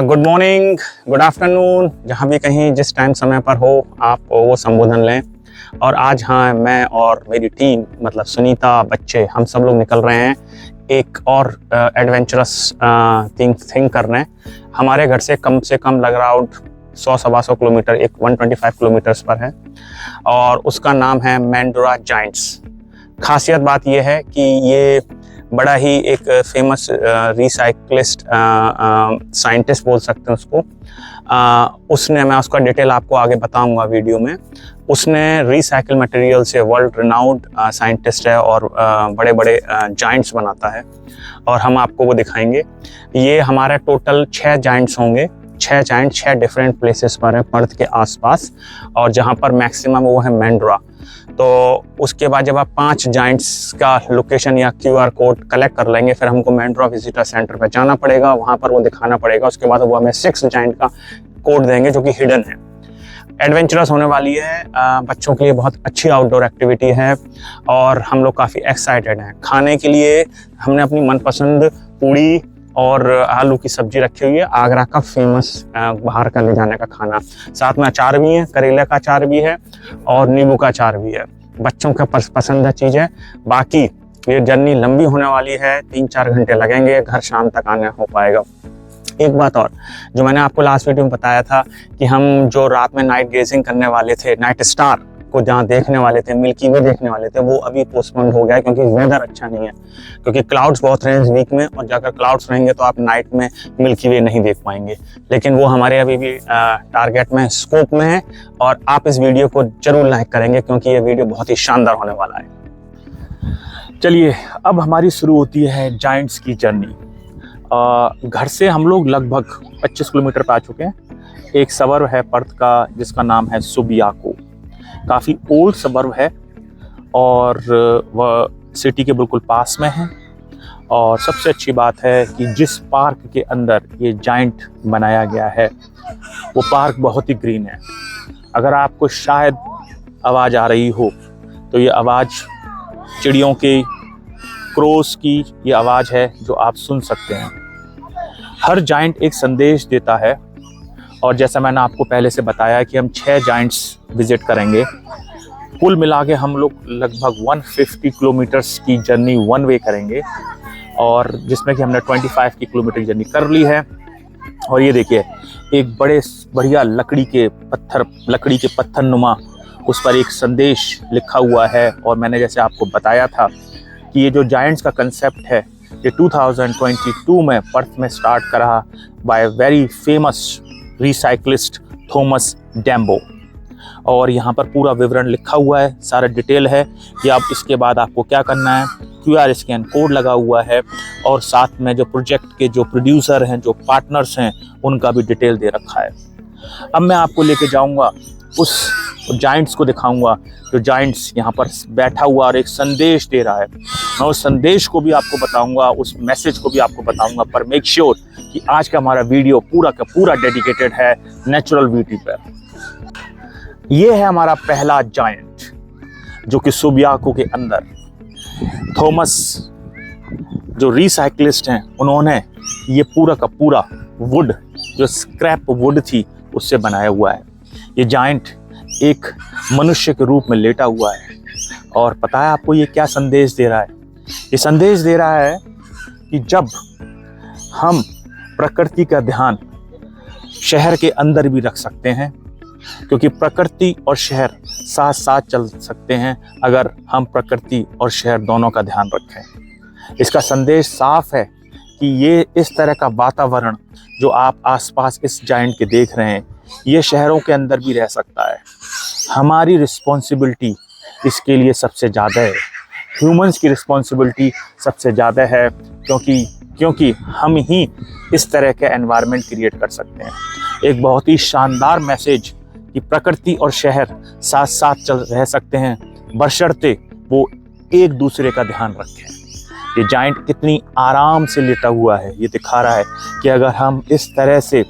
Good morning, good afternoon, जहाँ भी कहीं जिस टाइम समय पर हो आप वो संबोधन लें। और आज हाँ, मैं और मेरी टीम मतलब सुनीता, बच्चे, हम सब लोग निकल रहे हैं एक और एडवेंचरस थिंग करने। हमारे घर से कम लग रहा 100-125 किलोमीटर, 125 किलोमीटर्स पर है और उसका नाम है मैंड्रा जायंट्स। खासियत बात यह है कि ये बड़ा ही एक फेमस रिसाइक्लिस्ट साइंटिस्ट बोल सकते हैं उसको। उसने, मैं उसका डिटेल आपको आगे बताऊंगा वीडियो में। उसने रिसाइकिल मटेरियल से वर्ल्ड रिनाउंड साइंटिस्ट है और बड़े बड़े जायंट्स बनाता है और हम आपको वो दिखाएंगे। ये हमारे टोटल 6 जायंट्स होंगे। 6 जायंट 6 डिफरेंट प्लेसेस पर है पर्थ के आसपास, और जहाँ पर मैक्सिमम वो है मैंड्रा। तो उसके बाद जब आप 5 जायंट्स का लोकेशन या QR कोड कलेक्ट कर लेंगे, फिर हमको मैंड्रा विजिटर सेंटर पर जाना पड़ेगा, वहाँ पर वो दिखाना पड़ेगा। उसके बाद वो हमें 6 जायंट का कोड देंगे जो कि हिडन है। एडवेंचरस होने वाली है, बच्चों के लिए बहुत अच्छी आउटडोर एक्टिविटी है और हम लोग काफ़ी एक्साइटेड हैं। खाने के लिए हमने अपनी मनपसंद पूड़ी और आलू की सब्जी रखी हुई है, आगरा का फेमस बाहर का ले जाने का खाना। साथ में अचार भी है, करेले का अचार भी है और नींबू का अचार भी है। बच्चों का पसंदीदा चीज़ है। बाकी ये जर्नी लंबी होने वाली है, 3-4 घंटे लगेंगे, घर शाम तक आने हो पाएगा। एक बात और, जो मैंने आपको लास्ट वीडियो में बताया था कि हम जो रात में नाइट गेजिंग करने वाले थे, नाइट स्टार को जहाँ देखने वाले थे, मिल्की वे देखने वाले थे, वो अभी पोस्टपोन हो गया है क्योंकि वेदर अच्छा नहीं है। क्योंकि क्लाउड्स बहुत रहे हैं वीक में, और अगर क्लाउड्स रहेंगे तो आप नाइट में मिल्की वे नहीं देख पाएंगे। लेकिन वो हमारे अभी भी टारगेट में, स्कोप में है, और आप इस वीडियो को जरूर लाइक करेंगे क्योंकि ये वीडियो बहुत ही शानदार होने वाला है। चलिए, अब हमारी शुरू होती है जायंट्स की जर्नी। घर से हम लोग लगभग 25 किलोमीटर पे आ चुके हैं। एक सबर्व है पर्थ का जिसका नाम है सुबियाको। काफ़ी ओल्ड सबर्व है और वह सिटी के बिल्कुल पास में है। और सबसे अच्छी बात है कि जिस पार्क के अंदर ये जायंट बनाया गया है वो पार्क बहुत ही ग्रीन है। अगर आपको शायद आवाज़ आ रही हो तो ये आवाज़ चिड़ियों की, क्रोस की ये आवाज़ है जो आप सुन सकते हैं। हर जायंट एक संदेश देता है और जैसा मैंने आपको पहले से बताया कि हम 6 जायंट्स विजिट करेंगे। कुल मिला के हम लोग लगभग 150 किलोमीटर्स की जर्नी वन वे करेंगे, और जिसमें कि हमने 25 की किलोमीटर की जर्नी कर ली है। और ये देखिए, एक बड़े बढ़िया लकड़ी के पत्थर नुमा, उस पर एक संदेश लिखा हुआ है। और मैंने जैसे आपको बताया था कि ये जो जायंट्स का कंसेप्ट है ये 2022 में पर्थ में स्टार्ट करा बाय वेरी फेमस रिसाइक्लिस्ट थॉमस डैम्बो। और यहाँ पर पूरा विवरण लिखा हुआ है, सारा डिटेल है कि आप इसके बाद आपको क्या करना है। QR स्कैन कोड लगा हुआ है और साथ में जो प्रोजेक्ट के जो प्रोड्यूसर हैं, जो पार्टनर्स हैं, उनका भी डिटेल दे रखा है। अब मैं आपको लेके जाऊंगा, उस जायंट्स को दिखाऊंगा जो जायंट्स यहाँ पर बैठा हुआ और एक संदेश दे रहा है। मैं उस संदेश को भी आपको बताऊंगा, उस मैसेज को भी आपको बताऊंगा। पर मेक श्योर कि आज का हमारा वीडियो पूरा का पूरा डेडिकेटेड है नेचुरल ब्यूटी पर। ये है हमारा पहला जायंट जो कि सुबियाको के अंदर थॉमस जो रिसाइक्लिस्ट हैं, उन्होंने ये पूरा का पूरा वुड, जो स्क्रैप वुड थी, उससे बनाया हुआ है। ये जायंट एक मनुष्य के रूप में लेटा हुआ है। और पता है आपको ये क्या संदेश दे रहा है? ये संदेश दे रहा है कि जब हम प्रकृति का ध्यान शहर के अंदर भी रख सकते हैं, क्योंकि प्रकृति और शहर साथ साथ चल सकते हैं अगर हम प्रकृति और शहर दोनों का ध्यान रखें। इसका संदेश साफ है कि ये इस तरह का वातावरण जो आप आसपास इस जायंट के देख रहे हैं, ये शहरों के अंदर भी रह सकता है। हमारी रिस्पॉन्सिबिलिटी इसके लिए सबसे ज़्यादा है। ह्यूमंस की रिस्पॉन्सिबिलिटी सबसे ज़्यादा है, क्योंकि हम ही इस तरह के एनवायरनमेंट क्रिएट कर सकते हैं। एक बहुत ही शानदार मैसेज कि प्रकृति और शहर साथ साथ चल रह सकते हैं, बशर्ते वो एक दूसरे का ध्यान रखें। ये जायंट कितनी आराम से लेटा हुआ है, ये दिखा रहा है कि अगर हम इस तरह से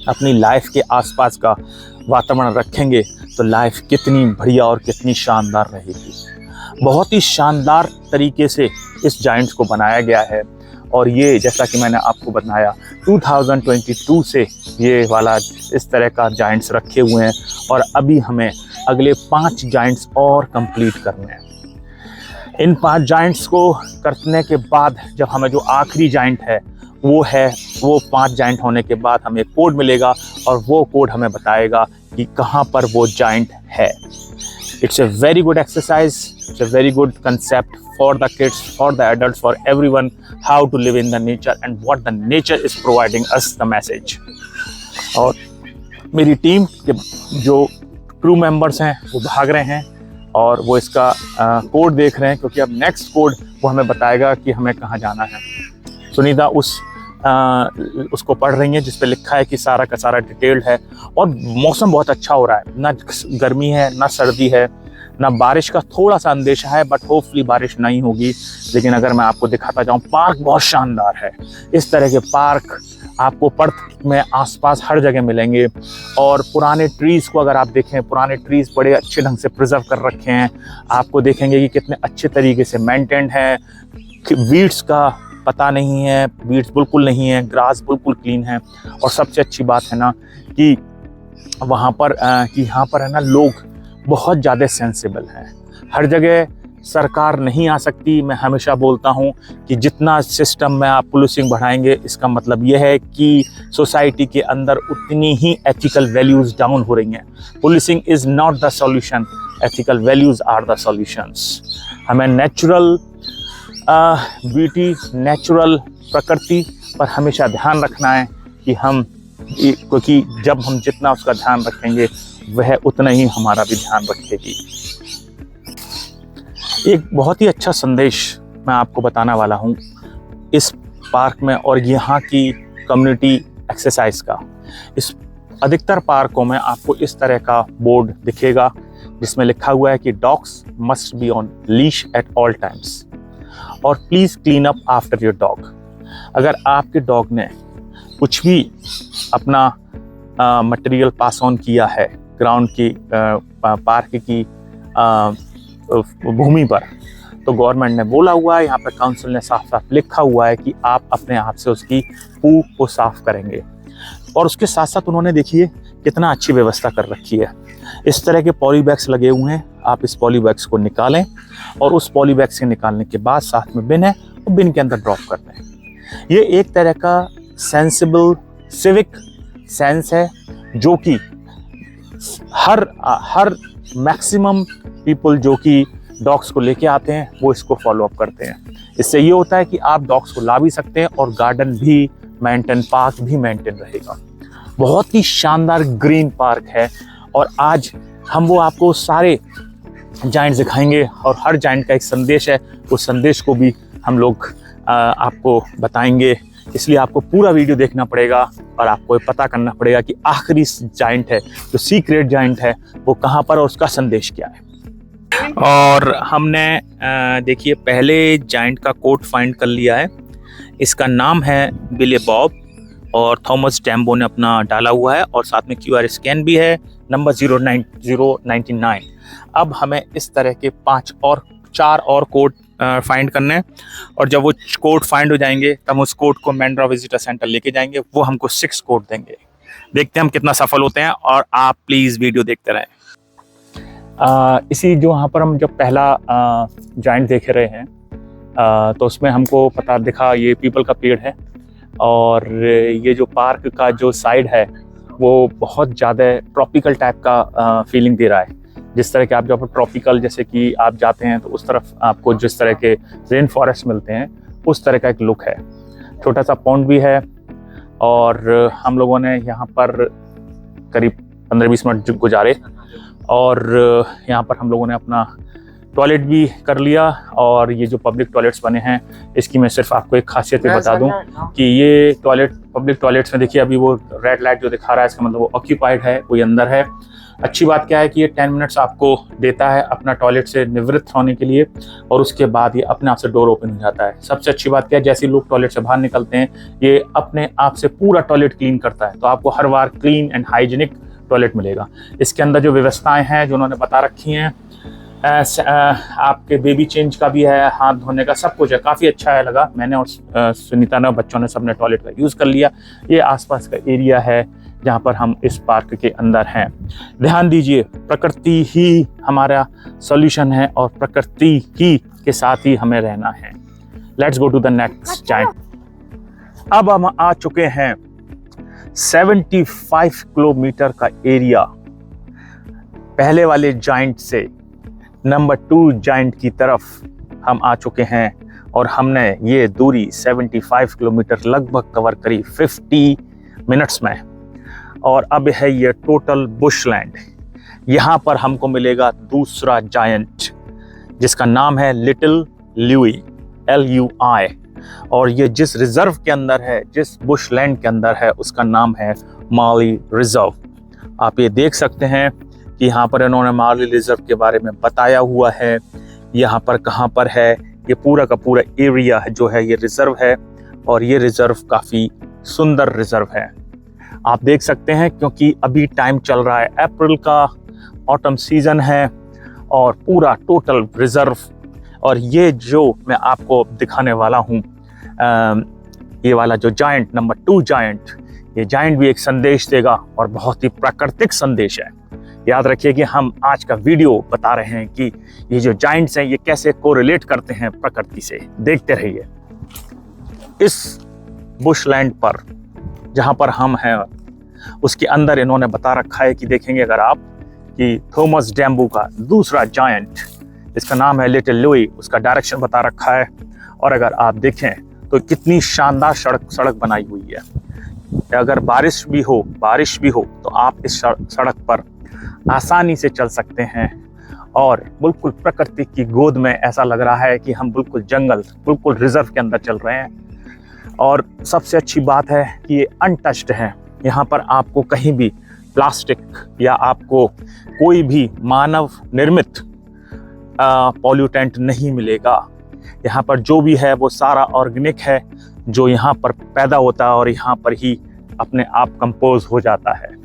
अपनी लाइफ के आसपास का वातावरण रखेंगे तो लाइफ कितनी बढ़िया और कितनी शानदार रहेगी। बहुत ही शानदार तरीके से इस जायंट को बनाया गया है और ये जैसा कि मैंने आपको बताया 2022 से ये वाला इस तरह का जाइंट्स रखे हुए हैं और अभी हमें अगले 5 जाइंट्स और कंप्लीट करने हैं। इन 5 जाइंट्स को करने के बाद जब हमें जो आखिरी जाइंट है वो 5 जाइंट होने के बाद हमें कोड मिलेगा और वो कोड हमें बताएगा कि कहाँ पर वो जाइंट है। It's a very good exercise, it's a very good concept for the kids, for the adults, for everyone, how to live in the nature and what the nature is providing us the message. और मेरी team के जो crew members हैं वो भाग रहे हैं और वो इसका कोड देख रहे हैं, क्योंकि अब नेक्स्ट कोड वो हमें बताएगा कि हमें कहाँ जाना है। सुनीता उसको पढ़ रही है जिस पे लिखा है कि सारा का सारा डिटेल्ड है। और मौसम बहुत अच्छा हो रहा है, ना गर्मी है ना सर्दी है, ना बारिश का थोड़ा सा अंदेशा है, बट होपफुली बारिश नहीं होगी। लेकिन अगर मैं आपको दिखाता जाऊँ, पार्क बहुत शानदार है। इस तरह के पार्क आपको पर्थ में आसपास हर जगह मिलेंगे। और पुराने ट्रीज़ को अगर आप देखें, पुराने ट्रीज़ बड़े अच्छे ढंग से प्रिजर्व कर रखे हैं। आपको देखेंगे कि कितने अच्छे तरीके से मेंटेन्ड हैं। वीड्स का पता नहीं है, वीड्स बिल्कुल नहीं है, ग्रास बिल्कुल क्लीन है। और सबसे अच्छी बात है ना कि वहाँ पर यहाँ पर है ना लोग बहुत ज़्यादा सेंसिबल हैं। हर जगह सरकार नहीं आ सकती। मैं हमेशा बोलता हूँ कि जितना सिस्टम में आप पुलिसिंग बढ़ाएंगे, इसका मतलब यह है कि सोसाइटी के अंदर उतनी ही एथिकल वैल्यूज़ डाउन हो रही हैं। Policing is not the solution, ethical values are the solutions. हमें नेचुरल ब्यूटी, नेचुरल प्रकृति पर हमेशा ध्यान रखना है कि क्योंकि जब हम जितना उसका ध्यान रखेंगे वह उतना ही हमारा भी ध्यान रखेगी। एक बहुत ही अच्छा संदेश मैं आपको बताने वाला हूँ इस पार्क में और यहाँ की कम्युनिटी एक्सरसाइज का। इस अधिकतर पार्कों में आपको इस तरह का बोर्ड दिखेगा जिसमें लिखा हुआ है कि dogs must be on leash at all times और please clean up after your dog. अगर आपके डॉग ने कुछ भी अपना मटेरियल पास ऑन किया है ग्राउंड की पार्क की भूमि पर, तो गवर्नमेंट ने बोला हुआ है, यहाँ पर काउंसिल ने साफ साफ लिखा हुआ है कि आप अपने हाथ से उसकी पू को साफ करेंगे। और उसके साथ साथ उन्होंने देखिए कितना अच्छी व्यवस्था कर रखी है। इस तरह के पॉली बैग्स लगे हुए हैं, आप इस पॉली बैग्स को निकालें और उस पॉली बैग्स के निकालने के बाद साथ में बिन है तो बिन के अंदर ड्रॉप कर दें। ये एक तरह का सेंसिबल सिविक सेंस है जो कि हर मैक्सिमम पीपल जो कि डॉग्स को लेके आते हैं वो इसको फॉलो अप करते हैं। इससे ये होता है कि आप डॉग्स को ला भी सकते हैं और गार्डन भी मेंटेन, पार्क भी मेंटेन रहेगा। बहुत ही शानदार ग्रीन पार्क है और आज हम वो आपको सारे जाइंट दिखाएंगे और हर जाइंट का एक संदेश है, उस संदेश को भी हम लोग आपको बताएंगे। इसलिए आपको पूरा वीडियो देखना पड़ेगा और आपको पता करना पड़ेगा कि आखिरी जाइंट है, जो सीक्रेट जाइंट है, वो कहाँ पर और उसका संदेश क्या है। और हमने देखिए पहले जाइंट का कोड फाइंड कर लिया है। इसका नाम है बिले बॉब और थॉमस डैम्बो ने अपना डाला हुआ है और साथ में QR स्कैन भी है, नंबर 09099। अब हमें इस तरह के 4 और कोड फाइंड करने हैं और जब वो कोड फाइंड हो जाएंगे तब उस कोड को मैंड्रा विजिटर सेंटर लेके जाएंगे। वो हमको 6 कोड देंगे। देखते हैं हम कितना सफल होते हैं और आप प्लीज़ वीडियो देखते रहें। इसी जो यहाँ पर हम जब पहला जाइंट देख रहे हैं तो उसमें हमको पता दिखा ये पीपल का पेड़ है और ये जो पार्क का जो साइड है वो बहुत ज़्यादा ट्रॉपिकल टाइप का फीलिंग दे रहा है। जिस तरह के आप जब ट्रॉपिकल जैसे कि आप जाते हैं तो उस तरफ आपको जिस तरह के रेन फॉरेस्ट मिलते हैं उस तरह का एक लुक है। छोटा सा पॉन्ड भी है और हम लोगों ने यहाँ पर करीब 15-20 मिनट गुजारे और यहाँ पर हम लोगों ने अपना टॉयलेट भी कर लिया। और ये जो पब्लिक टॉयलेट्स बने हैं इसकी मैं सिर्फ आपको एक खासियत भी बता दूं कि ये पब्लिक टॉयलेट्स में देखिए अभी वो रेड लाइट जो दिखा रहा है इसका मतलब वो ऑक्यूपाइड है, कोई अंदर है। अच्छी बात क्या है कि ये 10 मिनट्स आपको देता है अपना टॉयलेट से निवृत्त होने के लिए और उसके बाद ये अपने आप से डोर ओपन हो जाता है। सबसे अच्छी बात क्या है, जैसे लोग टॉयलेट से बाहर निकलते हैं ये अपने आप से पूरा टॉयलेट क्लीन करता है, तो आपको हर बार क्लीन एंड हाइजीनिक टॉयलेट मिलेगा। इसके अंदर जो व्यवस्थाएं हैं जो उन्होंने बता रखी हैं आपके बेबी चेंज का भी है, हाथ धोने का सब कुछ है, काफ़ी अच्छा है लगा। मैंने और सुनीता ने, बच्चों ने सबने टॉयलेट का यूज़ कर लिया। ये आसपास का एरिया है जहाँ पर हम इस पार्क के अंदर हैं। ध्यान दीजिए, प्रकृति ही हमारा सॉल्यूशन है और प्रकृति ही के साथ ही हमें रहना है। Let's go to the next giant. अब हम आ चुके हैं 75 किलोमीटर का एरिया, पहले वाले जाइंट से नंबर 2 जाइंट की तरफ हम आ चुके हैं और हमने ये दूरी 75 किलोमीटर लगभग कवर करी 50 मिनट्स में। और अब है ये टोटल बुशलैंड। यहाँ पर हमको मिलेगा दूसरा जायंट जिसका नाम है लिटिल लुई, LUI। और ये जिस रिजर्व के अंदर है, जिस बुशलैंड के अंदर है, उसका नाम है मार्ली रिजर्व। आप ये देख सकते हैं कि यहाँ पर इन्होंने मार्ली रिजर्व के बारे में बताया हुआ है। यहाँ पर कहाँ पर है, ये पूरा का पूरा एरिया जो है ये रिजर्व है और ये रिजर्व काफ़ी सुंदर रिजर्व है। आप देख सकते हैं क्योंकि अभी टाइम चल रहा है अप्रैल का, ऑटम सीजन है और पूरा टोटल रिजर्व। और ये जो मैं आपको दिखाने वाला हूँ, ये वाला जो जायंट नंबर 2 जायंट, ये जायंट भी एक संदेश देगा और बहुत ही प्राकृतिक संदेश है। याद रखिए कि हम आज का वीडियो बता रहे हैं कि ये जो जायंट्स हैं ये कैसे कोरिलेट करते हैं प्रकृति से। देखते रहिए। इस बुशलैंड पर जहाँ पर हम हैं उसके अंदर इन्होंने बता रखा है कि देखेंगे अगर आप कि थॉमस डैम्बू का दूसरा जायंट, इसका नाम है लिटिल लुई, उसका डायरेक्शन बता रखा है। और अगर आप देखें तो कितनी शानदार सड़क बनाई हुई है। अगर बारिश भी हो तो आप इस सड़क पर आसानी से चल सकते हैं और बिल्कुल प्रकृति की गोद में ऐसा लग रहा है कि हम बिल्कुल जंगल, बिल्कुल रिजर्व के अंदर चल रहे हैं। और सबसे अच्छी बात है कि ये अनटच्ड है। यहाँ पर आपको कहीं भी प्लास्टिक या आपको कोई भी मानव निर्मित पॉल्यूटेंट नहीं मिलेगा। यहाँ पर जो भी है वो सारा ऑर्गेनिक है जो यहाँ पर पैदा होता है और यहाँ पर ही अपने आप कंपोज हो जाता है।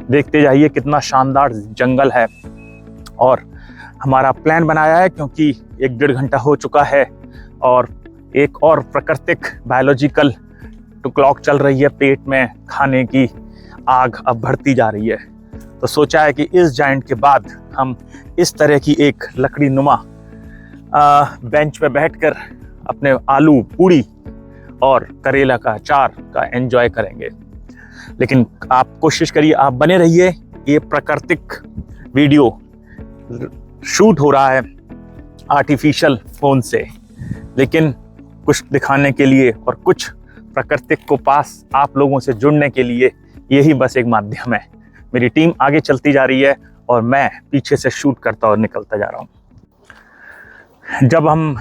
देखते जाइए कितना शानदार जंगल है। और हमारा प्लान बनाया है क्योंकि 1-1.5 घंटा हो चुका है और एक और प्राकृतिक बायोलॉजिकल क्लॉक चल रही है, पेट में खाने की आग अब बढ़ती जा रही है। तो सोचा है कि इस जायंट के बाद हम इस तरह की एक लकड़ी नुमा बेंच पे बैठकर अपने आलू पूड़ी और करेला का अचार का एंजॉय करेंगे। लेकिन आप कोशिश करिए, आप बने रहिए। ये प्राकृतिक वीडियो शूट हो रहा है आर्टिफिशियल फ़ोन से, लेकिन कुछ दिखाने के लिए और कुछ प्राकृतिक को पास आप लोगों से जुड़ने के लिए यही बस एक माध्यम है। मेरी टीम आगे चलती जा रही है और मैं पीछे से शूट करता और निकलता जा रहा हूँ। जब हम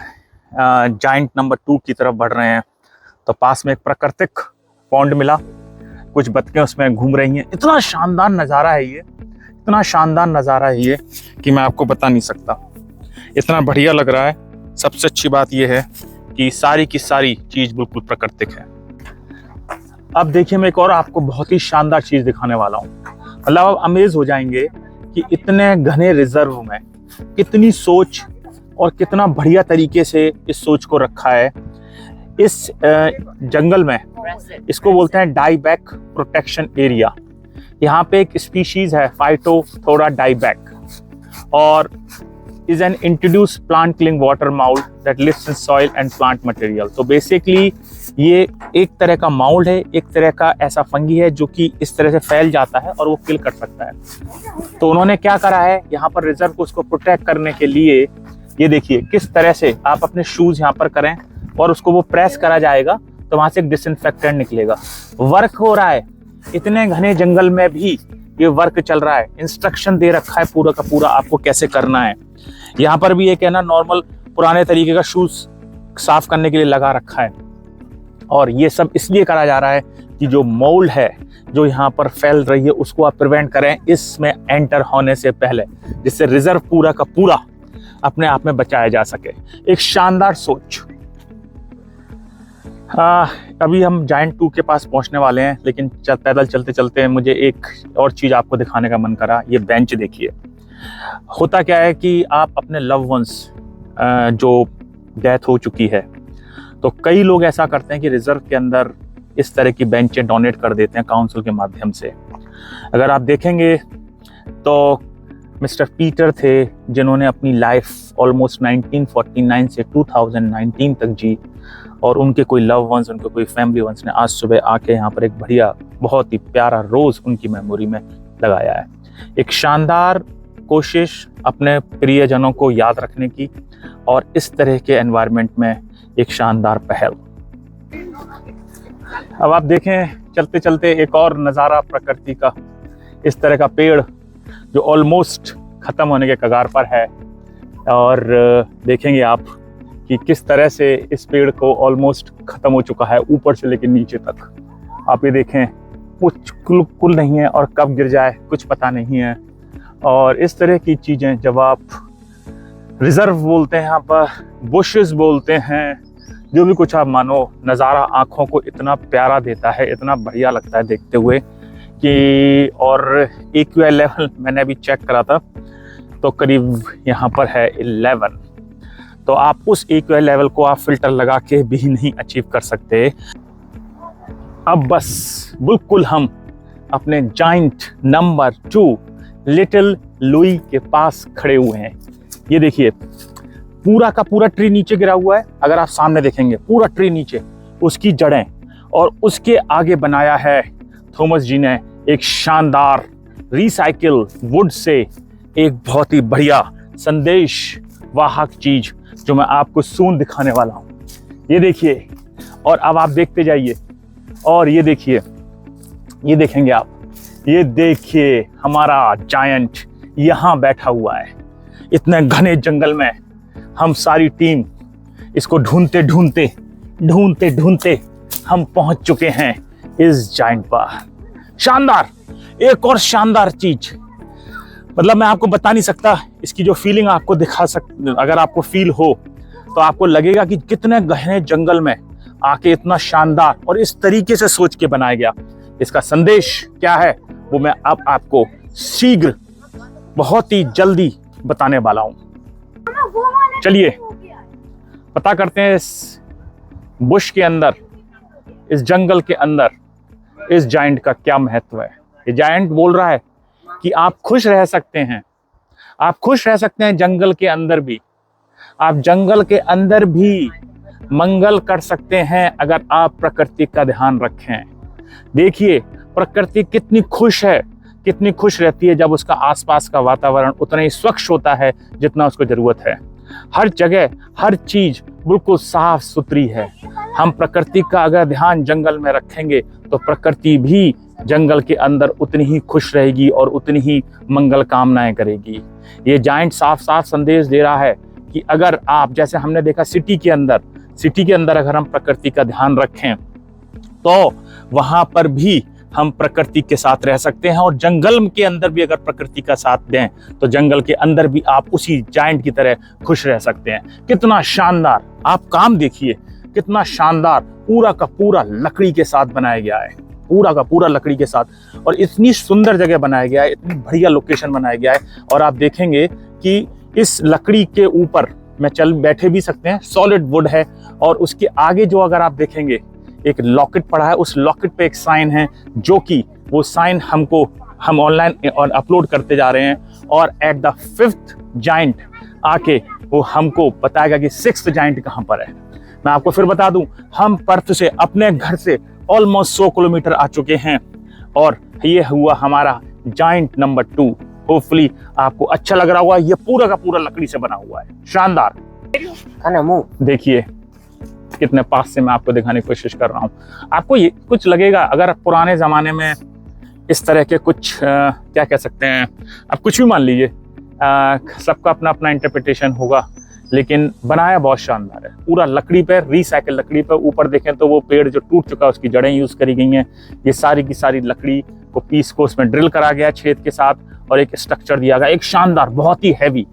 जायंट नंबर 2 की तरफ बढ़ रहे हैं तो पास में एक प्राकृतिक पॉन्ड मिला, कुछ बतखें उसमें घूम रही हैं। इतना शानदार नज़ारा है ये, इतना शानदार नज़ारा है ये कि मैं आपको बता नहीं सकता। इतना बढ़िया लग रहा है। सबसे अच्छी बात ये है कि सारी की सारी चीज़ बिल्कुल प्राकृतिक है। अब देखिए, मैं एक और आपको बहुत ही शानदार चीज़ दिखाने वाला हूँ। मतलब आप अमेज हो जाएंगे कि इतने घने रिजर्व में कितनी सोच और कितना बढ़िया तरीके से इस सोच को रखा है। इस जंगल में इसको बोलते हैं डाईबैक प्रोटेक्शन एरिया। यहाँ पे एक स्पीशीज है फाइटोथोरा डाईबैक और is an introduced plant killing water mold that lives in soil and plant material। तो बेसिकली ये एक तरह का माउल्ड है, एक तरह का ऐसा फंगी है जो कि इस तरह से फैल जाता है और वो किल कर सकता है। तो उन्होंने क्या करा है, यहाँ पर रिजर्व को उसको प्रोटेक्ट करने के लिए ये देखिए किस तरह से आप अपने शूज यहाँ पर करें और उसको वो प्रेस करा जाएगा तो वहां से एक डिसइंफेक्टेंट निकलेगा। वर्क हो रहा है, इतने घने जंगल में भी ये वर्क चल रहा है। इंस्ट्रक्शन दे रखा है पूरा का पूरा आपको कैसे करना है। यहाँ पर भी एक है ना नॉर्मल पुराने तरीके का शूज साफ करने के लिए लगा रखा है। और ये सब इसलिए करा जा रहा है कि जो मोल्ड है जो यहाँ पर फैल रही है उसको आप प्रिवेंट करें इसमें एंटर होने से पहले, जिससे रिजर्व पूरा का पूरा अपने आप में बचाया जा सके। एक शानदार सोच। अभी हम जायंट 2 के पास पहुंचने वाले हैं, लेकिन पैदल चलते चलते मुझे एक और चीज़ आपको दिखाने का मन करा। ये बेंच देखिए, होता क्या है कि आप अपने लव वंस जो डेथ हो चुकी है, तो कई लोग ऐसा करते हैं कि रिजर्व के अंदर इस तरह की बेंचें डोनेट कर देते हैं काउंसिल के माध्यम से। अगर आप देखेंगे तो मिस्टर पीटर थे जिन्होंने अपनी लाइफ ऑलमोस्ट 1949 से 2019 तक जी, और उनके कोई लव वंस, उनके कोई फैमिली वंस ने आज सुबह आके यहाँ पर एक बढ़िया बहुत ही प्यारा रोज उनकी मेमोरी में लगाया है। एक शानदार कोशिश अपने प्रियजनों को याद रखने की, और इस तरह के एनवायरनमेंट में एक शानदार पहल। अब आप देखें चलते चलते एक और नज़ारा प्रकृति का, इस तरह का पेड़ जो ऑलमोस्ट ख़त्म होने के कगार पर है, और देखेंगे आप कि किस तरह से इस पेड़ को ऑलमोस्ट ख़त्म हो चुका है ऊपर से लेकर नीचे तक। आप ये देखें कुछ कुल नहीं है, और कब गिर जाए कुछ पता नहीं है। और इस तरह की चीज़ें जब आप रिजर्व बोलते हैं, यहाँ पर बुशेस बोलते हैं, जो भी कुछ आप मानो, नज़ारा आँखों को इतना प्यारा देता है, इतना बढ़िया लगता है देखते हुए कि। और AQI लेवल मैंने अभी चेक करा था तो करीब यहाँ पर है 11। तो आप उस AQI लेवल को आप फिल्टर लगा के भी नहीं अचीव कर सकते। अब बस बिल्कुल हम अपने जाइंट नंबर 2 लिटिल लुई के पास खड़े हुए हैं। ये देखिए पूरा का पूरा ट्री नीचे गिरा हुआ है। अगर आप सामने देखेंगे पूरा ट्री नीचे, उसकी जड़ें, और उसके आगे बनाया है थॉमस जी ने एक शानदार रिसाइकिल वुड से एक बहुत ही बढ़िया संदेश वाहक चीज जो मैं आपको सून दिखाने वाला हूं। ये देखिए, और अब आप देखते जाइए, और ये देखिए, ये देखेंगे आप, ये देखिए हमारा जायंट यहां बैठा हुआ है। इतने घने जंगल में हम सारी टीम इसको ढूंढते ढूंढते ढूंढते ढूंढते हम पहुंच चुके हैं इस जायंट पर। शानदार, एक और शानदार चीज, मतलब मैं आपको बता नहीं सकता इसकी जो फीलिंग आपको अगर आपको फील हो तो आपको लगेगा कि कितने गहरे जंगल में आके इतना शानदार और इस तरीके से सोच के बनाया गया। इसका संदेश क्या है वो मैं अब आपको शीघ्र बहुत ही जल्दी बताने वाला हूं। चलिए पता करते हैं इस बुश के अंदर, इस जंगल के अंदर इस जायंट का क्या महत्व है। ये जायंट बोल रहा है कि आप खुश रह सकते हैं, आप खुश रह सकते हैं जंगल के अंदर भी, आप जंगल के अंदर भी मंगल कर सकते हैं अगर आप प्रकृति का ध्यान रखें। देखिए प्रकृति कितनी खुश है, कितनी खुश रहती है जब उसका आसपास का वातावरण उतना ही स्वच्छ होता है जितना उसको जरूरत है। हर जगह हर चीज बिल्कुल साफ सुथरी है। हम प्रकृति का अगर ध्यान जंगल में रखेंगे तो प्रकृति भी जंगल के अंदर उतनी ही खुश रहेगी और उतनी ही मंगल कामनाएं करेगी। ये जायंट साफ साफ संदेश दे रहा है कि अगर आप, जैसे हमने देखा सिटी के अंदर अगर हम प्रकृति का ध्यान रखें तो वहां पर भी हम प्रकृति के साथ रह सकते हैं, और जंगल के अंदर भी अगर प्रकृति का साथ दें तो जंगल के अंदर भी आप उसी जायंट की तरह खुश रह सकते हैं। कितना शानदार, आप काम देखिए, कितना शानदार, पूरा का पूरा लकड़ी के साथ बनाया गया है, पूरा का पूरा लकड़ी के साथ, और इतनी सुंदर जगह बनाया गया है, इतनी बढ़िया लोकेशन बनाया गया है। और आप देखेंगे कि इस लकड़ी के ऊपर में बैठे भी सकते हैं, सॉलिड वुड है, और उसके आगे जो अगर आप देखेंगे एक लॉकेट पड़ा है, उस लॉकेट पे एक साइन है, जो कि वो साइन हम ऑनलाइन और अपलोड करते जा रहे हैं, और एट द 5th जायंट आके वो हमको बताएगा कि 6th जायंट कहाँ पर है। मैं आपको फिर बता दूं, हम पर्थ से, अपने घर से ऑलमोस्ट 100 किलोमीटर आ चुके हैं, और ये हुआ हमारा जायंट नंबर 2। होपफुली आपको अच्छा लग रहा होगा। ये पूरा का पूरा लकड़ी से बना हुआ है, शानदार। देखिए कितने पास से मैं आपको दिखाने की कोशिश कर रहा हूँ। आपको ये कुछ लगेगा, अगर पुराने ज़माने में इस तरह के कुछ क्या कह सकते हैं, आप कुछ भी मान लीजिए, सबका अपना अपना इंटरप्रिटेशन होगा, लेकिन बनाया बहुत शानदार है। पूरा लकड़ी पे, रिसाइकिल लकड़ी पे। ऊपर देखें तो वो पेड़ जो टूट चुका है उसकी जड़ें यूज़ करी गई हैं। ये सारी की सारी लकड़ी को पीस को उसमें ड्रिल करा गया छेद के साथ, और एक स्ट्रक्चर दिया गया, एक शानदार, बहुत ही हैवी।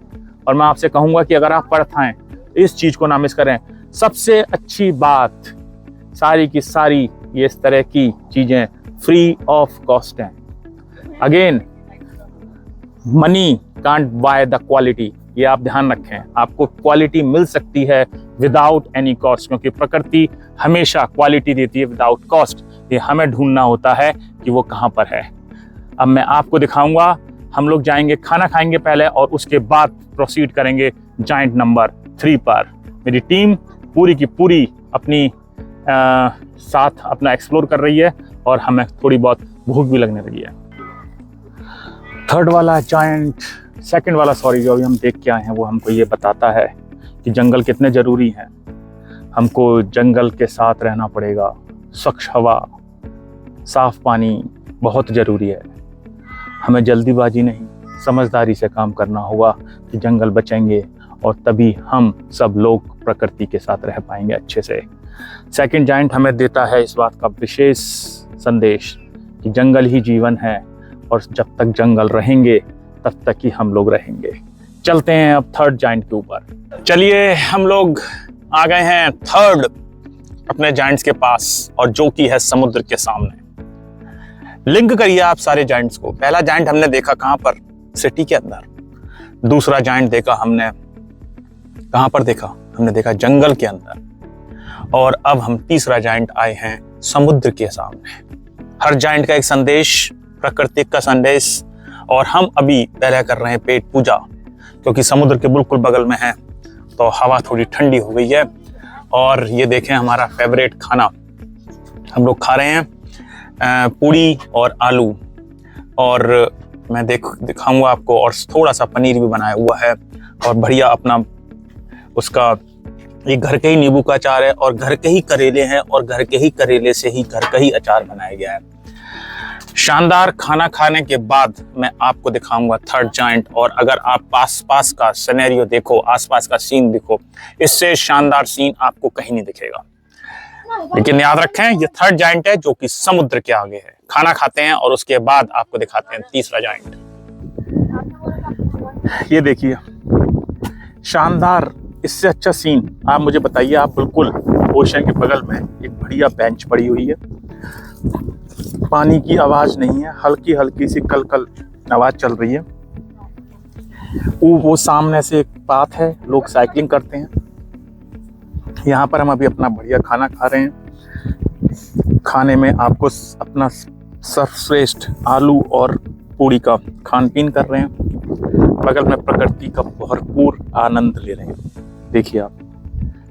और मैं आपसे कहूँगा कि अगर आप पर्थ आएँ इस चीज़ को ना मिस करें। सबसे अच्छी बात, सारी की सारी ये इस तरह की चीजें फ्री ऑफ कॉस्ट हैं। Again, money can't by the quality, ये आप ध्यान रखें। आपको क्वालिटी मिल सकती है विदाउट एनी कॉस्ट, क्योंकि प्रकृति हमेशा क्वालिटी देती है विदाउट कॉस्ट। ये हमें ढूंढना होता है कि वो कहाँ पर है। अब मैं आपको दिखाऊंगा। हम लोग जाएंगे, खाना खाएंगे पहले और उसके बाद प्रोसीड करेंगे जायंट नंबर 3 पर। मेरी टीम पूरी की पूरी अपनी साथ अपना एक्सप्लोर कर रही है और हमें थोड़ी बहुत भूख भी लगने लगी है। थर्ड वाला जायंट, सेकंड वाला सॉरी, जो अभी हम देख के आए हैं वो हमको ये बताता है कि जंगल कितने ज़रूरी हैं। हमको जंगल के साथ रहना पड़ेगा। स्वच्छ हवा, साफ पानी बहुत ज़रूरी है। हमें जल्दीबाजी नहीं, समझदारी से काम करना होगा कि जंगल बचेंगे और तभी हम सब लोग प्रकृति के साथ रह पाएंगे अच्छे से। सेकंड जायंट हमें देता है इस बात का विशेष संदेश कि जंगल ही जीवन है और जब तक जंगल रहेंगे तब तक ही हम लोग रहेंगे। चलते हैं अब थर्ड जायंट के ऊपर। चलिए, हम लोग आ गए हैं थर्ड अपने जायंट्स के पास, और जो कि है समुद्र के सामने। लिंक करिए आप सारे जायंट्स को। पहला जायंट हमने देखा कहां पर? सिटी के अंदर। दूसरा जायंट देखा हमने कहां पर देखा? हमने देखा जंगल के अंदर। और अब हम तीसरा जायंट आए हैं समुद्र के सामने। हर जायंट का एक संदेश, प्रकृति का संदेश, और हम अभी पहले कर रहे हैं पेट पूजा, क्योंकि समुद्र के बिल्कुल बगल में है तो हवा थोड़ी ठंडी हो गई है। और ये देखें हमारा फेवरेट खाना हम लोग खा रहे हैं, पूड़ी और आलू, और मैं दिखाऊंगा आपको। और थोड़ा सा पनीर भी बनाया हुआ है और बढ़िया अपना उसका ये घर के ही नींबू का अचार है और घर के ही करेले हैं और घर के ही करेले से ही घर का ही अचार बनाया गया है। शानदार खाना खाने के बाद मैं आपको दिखाऊंगा थर्ड जायंट। और अगर आप आसपास का सिनेरियो देखो, आसपास का सीन देखो, इससे शानदार सीन आपको कहीं नहीं दिखेगा। लेकिन याद रखें ये थर्ड जायंट है जो कि समुद्र के आगे है। खाना खाते हैं और उसके बाद आपको दिखाते हैं तीसरा जायंट। ये देखिए शानदार, इससे अच्छा सीन आप मुझे बताइए। आप बिल्कुल ओशन के बगल में एक बढ़िया बेंच पड़ी हुई है, पानी की आवाज नहीं है, हल्की हल्की सी कल आवाज चल रही है। वो सामने से एक पाथ है, लोग साइकिलिंग करते हैं। यहाँ पर हम अभी अपना बढ़िया खाना खा रहे हैं। खाने में आपको अपना सर्वश्रेष्ठ आलू और पूड़ी का खान पीन कर रहे हैं। बगल में प्रकृति का भरपूर आनंद ले रहे हैं। देखिए आप,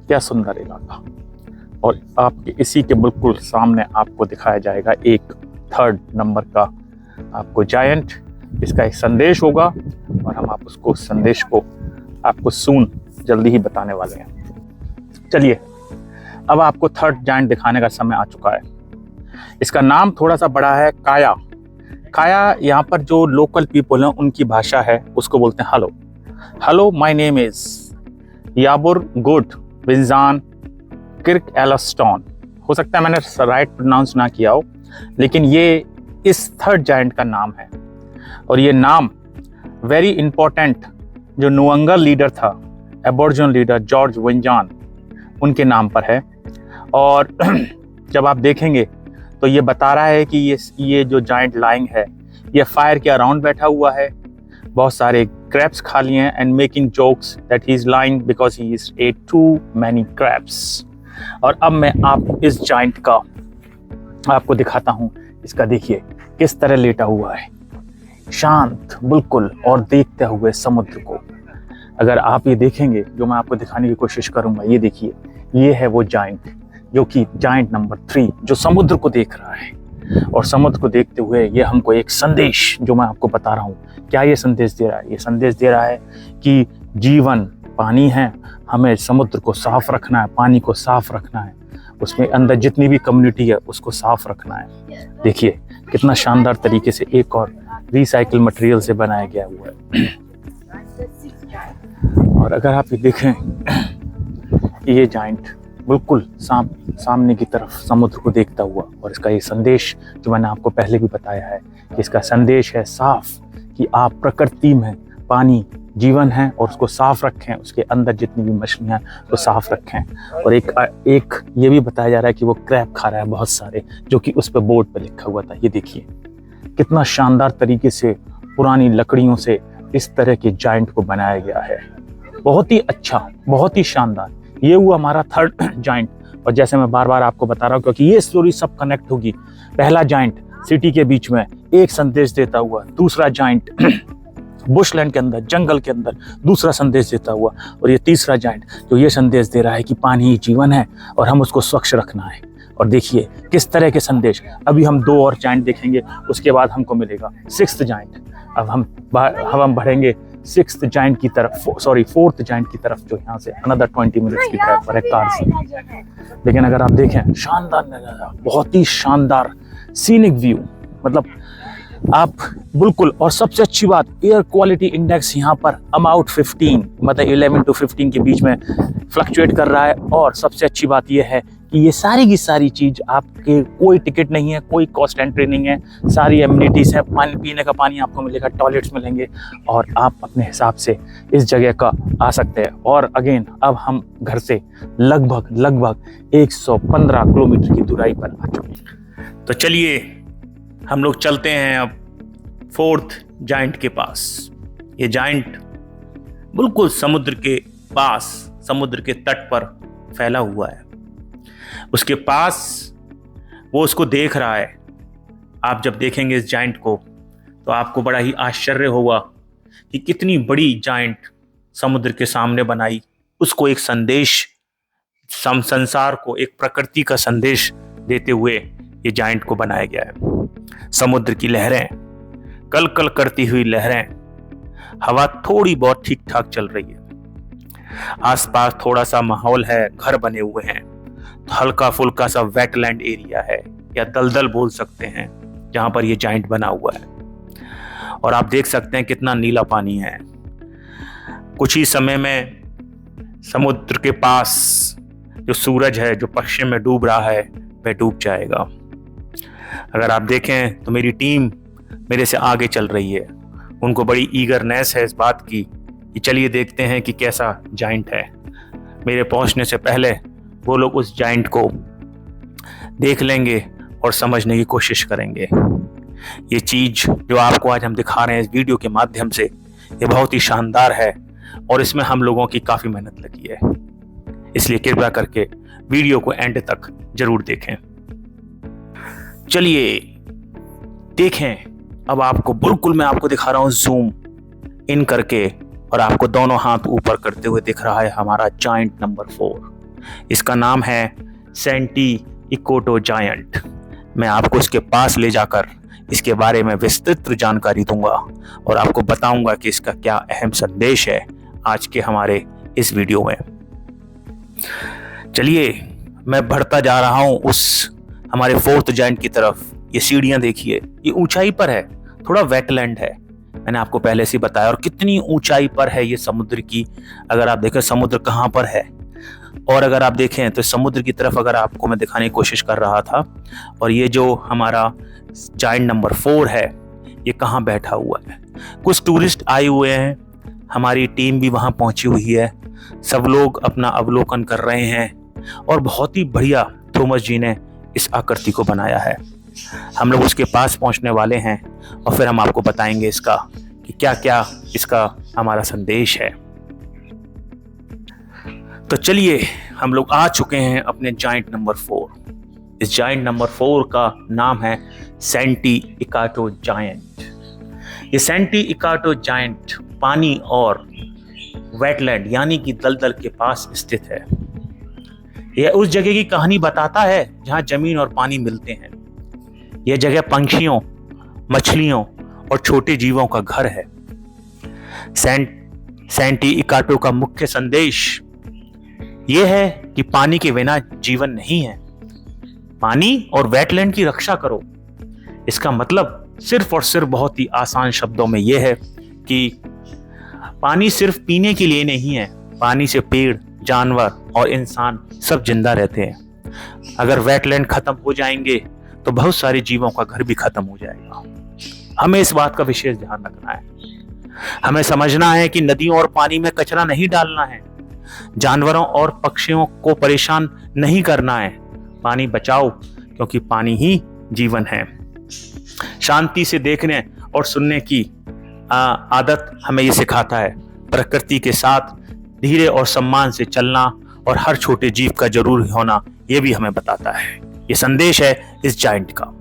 क्या सुंदर इलाका। और आपके इसी के बिल्कुल सामने आपको दिखाया जाएगा एक थर्ड नंबर का आपको जायंट। इसका एक संदेश होगा और हम आप उसको संदेश को आपको सून जल्दी ही बताने वाले हैं। चलिए, अब आपको थर्ड जायंट दिखाने का समय आ चुका है। इसका नाम थोड़ा सा बड़ा है, काया। काया यहाँ पर जो लोकल पीपल हैं उनकी भाषा है, उसको बोलते हैं hello. Hello, my name is याबुर गुड विंजान किर्क एलस्टोन। हो सकता है मैंने राइट प्रोनाउंस ना किया हो, लेकिन ये इस थर्ड जायंट का नाम है। और ये नाम वेरी इंपॉर्टेंट जो नुअंगर लीडर था, एबोरिजिनल लीडर जॉर्ज विंजान, उनके नाम पर है। और जब आप देखेंगे तो ये बता रहा है कि ये जो जायंट लाइंग है ये फायर के अराउंड बैठा हुआ है, बहुत सारे क्रैब्स खा लिए हैं, and making jokes that he is lying because he is ate too many crabs. और अब मैं आपको इस जायंट का आपको दिखाता हूँ। इसका देखिए किस तरह लेटा हुआ है, शांत बिल्कुल, और देखते हुए समुद्र को। अगर आप ये देखेंगे जो मैं आपको दिखाने की कोशिश करूंगा, ये देखिए, ये है वो जायंट जो कि जायंट नंबर 3 जो समुद्र को देख रहा है। और समुद्र को देखते हुए ये हमको एक संदेश जो मैं आपको बता रहा हूँ, क्या ये संदेश दे रहा है? ये संदेश दे रहा है कि जीवन पानी है, हमें समुद्र को साफ रखना है, पानी को साफ रखना है, उसमें अंदर जितनी भी कम्युनिटी है उसको साफ रखना है। देखिए कितना शानदार तरीके से एक और रिसाइकिल मटेरियल से बनाया गया हुआ है। और अगर आप ये देखें, ये जायंट बिल्कुल सामने की तरफ समुद्र को देखता हुआ, और इसका ये संदेश जो मैंने आपको पहले भी बताया है कि इसका संदेश है साफ, कि आप प्रकृति में पानी जीवन है और उसको साफ रखें, उसके अंदर जितनी भी मछलियाँ हैं तो साफ रखें। और एक ये भी बताया जा रहा है कि वो क्रैब खा रहा है बहुत सारे, जो कि उस पर बोर्ड पर लिखा हुआ था। ये देखिए कितना शानदार तरीके से पुरानी लकड़ियों से इस तरह के जाइंट को बनाया गया है। बहुत ही अच्छा, बहुत ही शानदार। ये हुआ हमारा थर्ड जाइंट, और जैसे मैं बार बार आपको बता रहा हूँ क्योंकि ये स्टोरी सब कनेक्ट होगी। पहला जाइंट सिटी के बीच में एक संदेश देता हुआ, दूसरा जाइंट बुशलैंड के अंदर, जंगल के अंदर दूसरा संदेश देता हुआ, और ये तीसरा जाइंट जो ये संदेश दे रहा है कि पानी ही जीवन है और हम उसको स्वच्छ रखना है। और देखिए किस तरह के संदेश। अभी हम 2 और जाइंट देखेंगे, उसके बाद हमको मिलेगा 6th जाइंट। अब हम बढ़ेंगे 6th जाइंट की तरफ, सॉरी 4th जाइंट की तरफ, जो यहाँ से अनदर 20 मिनट्स की ड्राइव पर है कार से। लेकिन अगर आप देखें, शानदार नज़ारा, बहुत ही शानदार सीनिक व्यू, मतलब आप बिल्कुल। और सबसे अच्छी बात, एयर क्वालिटी इंडेक्स यहाँ पर अबाउट 15, मतलब 11 to 15 के बीच में फ्लक्चुएट कर रहा है। और सबसे अच्छी बात यह है कि ये सारी की सारी चीज़ आपके, कोई टिकट नहीं है, कोई कॉस्ट एंट्री नहीं है, सारी एमिनिटीज़ हैं। पानी, पीने का पानी आपको मिलेगा, टॉयलेट्स मिलेंगे, और आप अपने हिसाब से इस जगह का आ सकते हैं। और अगेन अब हम घर से लगभग 115 किलोमीटर की दूरी पर आ चुके हैं। तो चलिए हम लोग चलते हैं अब 4th जाइंट के पास। ये जाइंट बिल्कुल समुद्र के पास, समुद्र के तट पर फैला हुआ है। उसके पास वो उसको देख रहा है। आप जब देखेंगे इस जाइंट को तो आपको बड़ा ही आश्चर्य होगा कि कितनी बड़ी जाइंट समुद्र के सामने बनाई। उसको एक संदेश, संसार को एक प्रकृति का संदेश देते हुए ये जाइंट को बनाया गया है। समुद्र की लहरें, कल कल करती हुई लहरें, हवा थोड़ी बहुत ठीक ठाक चल रही है, आसपास थोड़ा सा माहौल है, घर बने हुए हैं, हल्का फुल्का सा वेटलैंड एरिया है या दलदल बोल सकते हैं जहां पर ये जाइंट बना हुआ है। और आप देख सकते हैं कितना नीला पानी है। कुछ ही समय में समुद्र के पास जो सूरज है, जो पश्चिम में डूब रहा है, वह डूब जाएगा। अगर आप देखें तो मेरी टीम मेरे से आगे चल रही है। उनको बड़ी ईगरनेस है इस बात की कि चलिए देखते हैं कि कैसा जाइंट है। मेरे पहुंचने से पहले वो लोग उस जाइंट को देख लेंगे और समझने की कोशिश करेंगे। ये चीज़ जो आपको आज हम दिखा रहे हैं इस वीडियो के माध्यम से, ये बहुत ही शानदार है और इसमें हम लोगों की काफ़ी मेहनत लगी है। इसलिए कृपया करके वीडियो को एंड तक जरूर देखें। चलिए देखें, अब आपको बिल्कुल मैं आपको दिखा रहा हूं जूम इन करके, और आपको दोनों हाथ ऊपर करते हुए दिख रहा है हमारा जाइंट नंबर 4। इसका नाम है सेंटी इकोटो जायंट। मैं आपको इसके पास ले जाकर इसके बारे में विस्तृत जानकारी दूंगा और आपको बताऊंगा कि इसका क्या अहम संदेश है आज के हमारे इस वीडियो में। चलिए मैं बढ़ता जा रहा हूं उस हमारे 4th जाइंट की तरफ। ये सीढ़ियां देखिए, ये ऊंचाई पर है, थोड़ा वेटलैंड है, मैंने आपको पहले से बताया। और कितनी ऊंचाई पर है ये समुद्र की, अगर आप देखें समुद्र कहाँ पर है। और अगर आप देखें तो समुद्र की तरफ अगर आपको मैं दिखाने की कोशिश कर रहा था। और ये जो हमारा जाइंट नंबर 4 है, ये कहाँ बैठा हुआ है। कुछ टूरिस्ट आए हुए हैं, हमारी टीम भी वहाँ पहुँची हुई है, सब लोग अपना अवलोकन कर रहे हैं। और बहुत ही बढ़िया थॉमस जी ने इस आकृति को बनाया है। हम लोग उसके पास पहुंचने वाले हैं और फिर हम आपको बताएंगे इसका कि क्या क्या इसका हमारा संदेश है। तो चलिए हम लोग आ चुके हैं अपने जाइंट नंबर 4। इस जाइंट नंबर 4 का नाम है सेंटी इकाटो जायंट। ये सेंटी इकाटो जायंट पानी और वेटलैंड यानी कि दलदल के पास स्थित है। यह उस जगह की कहानी बताता है जहां जमीन और पानी मिलते हैं। यह जगह पंछियों, मछलियों और छोटे जीवों का घर है। सेंटी इकाटो का मुख्य संदेश यह है कि पानी के बिना जीवन नहीं है। पानी और वेटलैंड की रक्षा करो। इसका मतलब सिर्फ और सिर्फ बहुत ही आसान शब्दों में यह है कि पानी सिर्फ पीने के लिए नहीं है। पानी से पेड़, जानवर और इंसान सब जिंदा रहते हैं। अगर वेटलैंड खत्म हो जाएंगे तो बहुत सारे जीवों का घर भी खत्म हो जाएगा। हमें इस बात का विशेष ध्यान रखना है। हमें समझना है कि नदियों और पानी में कचरा नहीं डालना है। जानवरों और पक्षियों को परेशान नहीं करना है। पानी बचाओ क्योंकि पानी ही जीवन है। शांति से देखने और सुनने की आदत हमें ये सिखाता है प्रकृति के साथ धीरे और सम्मान से चलना और हर छोटे जीव का जरूरी होना, ये भी हमें बताता है। ये संदेश है इस जायंट का।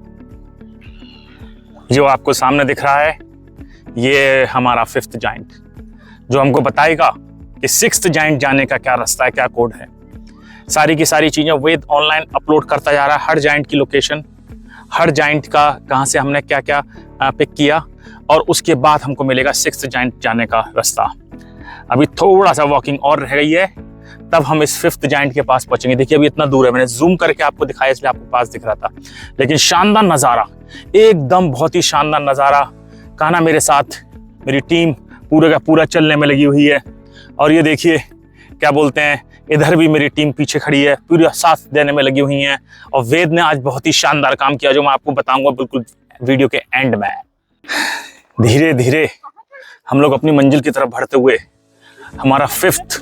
जो आपको सामने दिख रहा है ये हमारा 5th जायंट, जो हमको बताएगा कि 6th जायंट जाने का क्या रास्ता है, क्या कोड है। सारी की सारी चीजें वेद ऑनलाइन अपलोड करता जा रहा है, हर जायंट की लोकेशन, हर जायंट का कहाँ से हमने क्या क्या पिक किया, और उसके बाद हमको मिलेगा 6th जायंट जाने का रास्ता। अभी थोड़ा सा वॉकिंग और रह गई है, तब हम इस 5th जायंट के पास पहुंचेंगे। देखिए अभी इतना दूर है, मैंने जूम करके आपको दिखाया इसलिए आपको पास दिख रहा था, लेकिन शानदार नज़ारा, एकदम बहुत ही शानदार नज़ारा। कान्हा मेरे साथ, मेरी टीम पूरे का पूरा चलने में लगी हुई है, और ये देखिए क्या बोलते हैं, इधर भी मेरी टीम पीछे खड़ी है, पूरा साथ देने में लगी हुई है। और वेद ने आज बहुत ही शानदार काम किया, जो मैं आपको बताऊंगा बिल्कुल वीडियो के एंड में। धीरे धीरे हम लोग अपनी मंजिल की तरफ बढ़ते हुए, हमारा 5th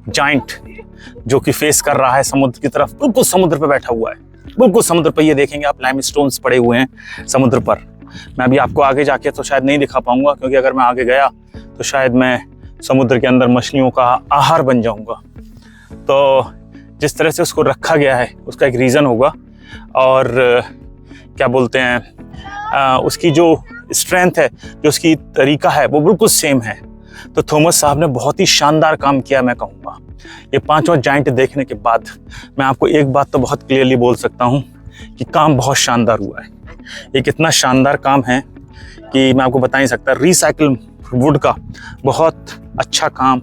जायंट जो कि फेस कर रहा है समुद्र की तरफ, बिल्कुल समुद्र पे बैठा हुआ है, बिल्कुल समुद्र पे। ये देखेंगे आप लाइमस्टोन्स पड़े हुए हैं समुद्र पर। मैं अभी आपको आगे जाके तो शायद नहीं दिखा पाऊंगा, क्योंकि अगर मैं आगे गया तो शायद मैं समुद्र के अंदर मछलियों का आहार बन जाऊंगा। तो जिस तरह से उसको रखा गया है उसका एक रीज़न होगा, और क्या बोलते हैं उसकी जो स्ट्रेंथ है, जो उसकी तरीका है, वो बिल्कुल सेम है। तो थॉमस साहब ने बहुत ही शानदार काम किया मैं कहूँगा। ये 5वां जायंट देखने के बाद मैं आपको एक बात तो बहुत क्लियरली बोल सकता हूँ कि काम बहुत शानदार हुआ है। ये कितना शानदार काम है कि मैं आपको बता नहीं सकता। रिसाइकिल वुड का बहुत अच्छा काम,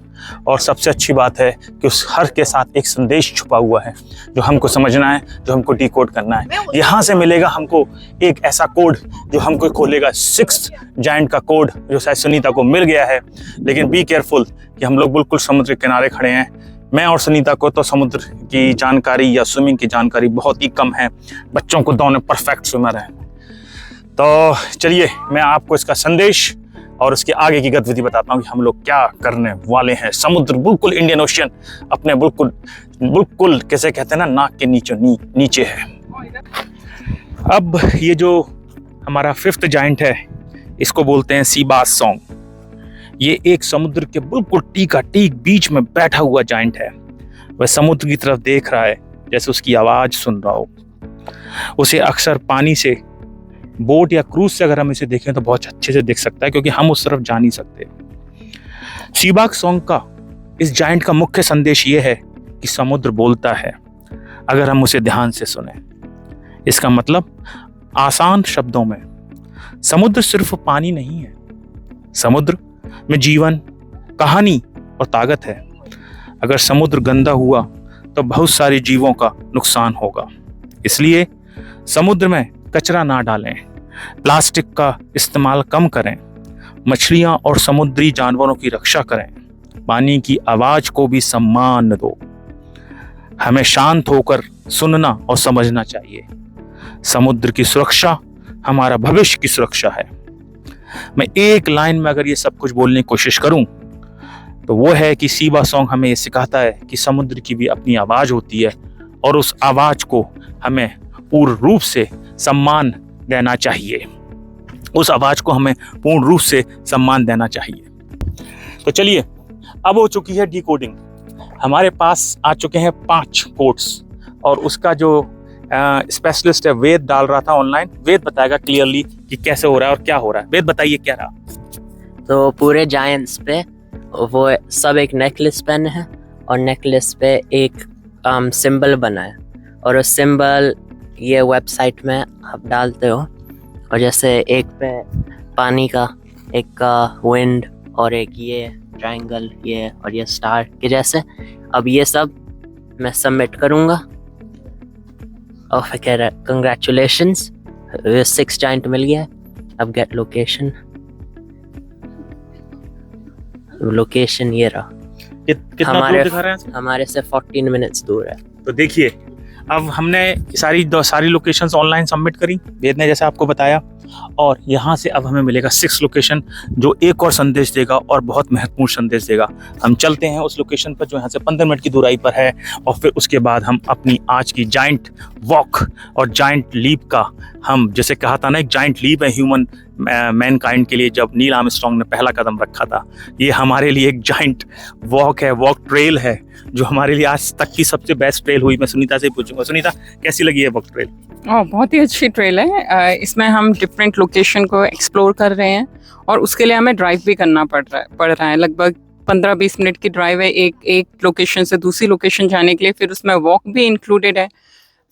और सबसे अच्छी बात है कि उस हर के साथ एक संदेश छुपा हुआ है जो हमको समझना है, जो हमको डिकोड करना है। यहाँ से मिलेगा हमको एक ऐसा कोड जो हमको खोलेगा 6th जायंट का कोड, जो शायद सुनीता को मिल गया है। लेकिन बी केयरफुल कि हम लोग बिल्कुल समुद्र के किनारे खड़े हैं। मैं और सुनीता को तो समुद्र की जानकारी या स्विमिंग की जानकारी बहुत ही कम है, बच्चों को दोनों परफेक्ट स्विमर हैं। तो चलिए मैं आपको इसका संदेश और उसके आगे की गतिविधि बताता हूँ कि हम लोग क्या करने वाले हैं। समुद्र बिल्कुल इंडियन ओशियन अपने बिल्कुल कैसे कहते हैं ना, नाक के नीचे है। अब ये जो हमारा 5th जायंट है, इसको बोलते हैं सी बास सॉन्ग। ये एक समुद्र के बिल्कुल टीक बीच में बैठा हुआ जायंट है। वह समुद्र की तरफ देख रहा है, जैसे उसकी आवाज सुन रहा हो। उसे अक्सर पानी से, बोट या क्रूज से अगर हम इसे देखें तो बहुत अच्छे से दिख सकता है, क्योंकि हम उस तरफ जा नहीं सकते। सीबाक सॉन्ग का, इस जायंट का मुख्य संदेश ये है कि समुद्र बोलता है अगर हम उसे ध्यान से सुने। इसका मतलब आसान शब्दों में, समुद्र सिर्फ पानी नहीं है, समुद्र में जीवन, कहानी और ताकत है। अगर समुद्र गंदा हुआ तो बहुत सारे जीवों का नुकसान होगा। इसलिए समुद्र में कचरा ना डालें, प्लास्टिक का इस्तेमाल कम करें, मछलियां और समुद्री जानवरों की रक्षा करें, पानी की आवाज को भी सम्मान दो। हमें शांत होकर सुनना और समझना चाहिए। समुद्र की सुरक्षा हमारा भविष्य की सुरक्षा है। मैं एक लाइन में अगर ये सब कुछ बोलने की कोशिश करूं तो वो है कि सीबा सॉन्ग हमें ये सिखाता है कि समुद्र की भी अपनी आवाज होती है, और उस आवाज को हमें पूर्ण रूप से सम्मान देना चाहिए। उस आवाज को हमें पूर्ण रूप से सम्मान देना चाहिए। तो चलिए, अब हो चुकी है डिकोडिंग। हमारे पास आ चुके हैं 5 कोड्स, और उसका जो स्पेशलिस्ट है वेद डाल रहा था ऑनलाइन। वेद बताएगा क्लियरली कि कैसे हो रहा है और क्या हो रहा है। वेद बताइए क्या रहा। तो पूरे जायंट्स पे वो सब एक नेकलेस पहने हैं, और नेकलेस पे एक सिंबल बना है, और उस सिंबल ये वेबसाइट में आप डालते हो, और जैसे एक पे पानी का, एक का विंड, और एक ये ट्रायंगल ये, और ये स्टार के जैसे। अब ये सब मैं सबमिट करूँगा, और फिर कह रहा है कंग्रेचुलेशंस, 6 जायंट मिल गया है। अब गेट लोकेशन, लोकेशन ये रहा। कितना दूर दिखा रहे हैं? हमारे से 14 मिनट्स दूर है। तो देखिए, अब हमने सारी लोकेशंस ऑनलाइन सबमिट करी, वेद ने जैसे आपको बताया, और यहाँ से अब हमें मिलेगा 6 लोकेशन, जो एक और संदेश देगा और बहुत महत्वपूर्ण संदेश देगा। हम चलते हैं उस लोकेशन पर जो यहाँ से 15 मिनट की दूराई पर है, और फिर उसके बाद हम अपनी आज की जायंट वॉक और जायंट लीप का हम जैसे कहा था ना, एक जाइंट लीप है ह्यूमन मैनकाइंड के लिए, जब नील आर्मस्ट्रांग ने पहला कदम रखा था। ये हमारे लिए एक जाइंट वॉक है, वॉक ट्रेल है, जो हमारे लिए आज तक की सबसे बेस्ट ट्रेल हुई। मैं सुनीता से पूछूंगा, सुनीता कैसी लगी है वॉक ट्रेल? बहुत ही अच्छी ट्रेल है। इसमें हम डिफरेंट लोकेशन को एक्सप्लोर कर रहे हैं और उसके लिए हमें ड्राइव भी करना पड़ रहा है। लगभग 15-20 मिनट की ड्राइव है एक लोकेशन से दूसरी लोकेशन जाने के लिए, फिर उसमें वॉक भी इंक्लूडेड है।